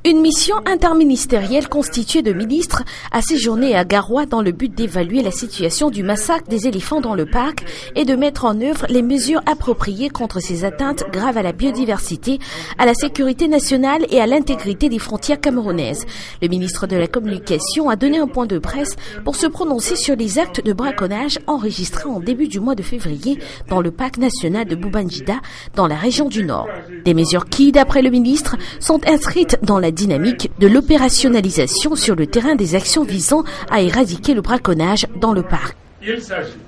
Une mission interministérielle constituée de ministres a séjourné à Garoua dans le but d'évaluer la situation du massacre des éléphants dans le parc et de mettre en œuvre les mesures appropriées contre ces atteintes graves à la biodiversité, à la sécurité nationale et à l'intégrité des frontières camerounaises. Le ministre de la Communication a donné un point de presse pour se prononcer sur les actes de braconnage enregistrés en début du mois de février dans le parc national de Boubanjida, dans la région du Nord. Des mesures qui, d'après le ministre, sont inscrites dans la dynamique de l'opérationnalisation sur le terrain des actions visant à éradiquer le braconnage dans le parc. Il s'agit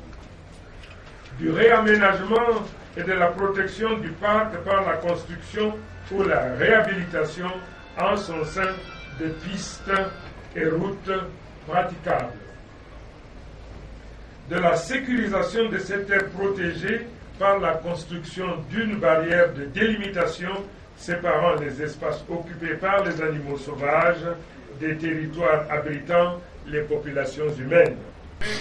du réaménagement et de la protection du parc par la construction ou la réhabilitation en son sein de pistes et routes praticables, de la sécurisation de cette aire protégée par la construction d'une barrière de délimitation séparant les espaces occupés par les animaux sauvages des territoires abritant les populations humaines.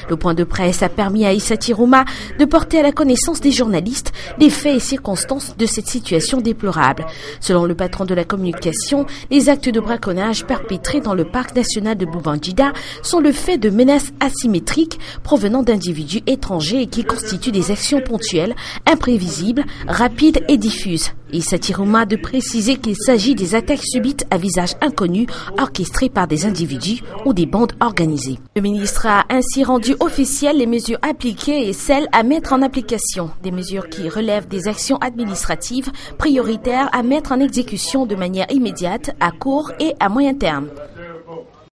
Le point de presse a permis à Issa Tirouma de porter à la connaissance des journalistes les faits et circonstances de cette situation déplorable. Selon le patron de la communication, les actes de braconnage perpétrés dans le parc national de Boubanjida sont le fait de menaces asymétriques provenant d'individus étrangers et qui constituent des actions ponctuelles, imprévisibles, rapides et diffuses. Issa Tirouma de préciser qu'il s'agit des attaques subites à visage inconnu orchestrées par des individus ou des bandes organisées. Le ministre a ainsi rendu officielles les mesures appliquées et celles à mettre en application. Des mesures qui relèvent des actions administratives prioritaires à mettre en exécution de manière immédiate, à court et à moyen terme.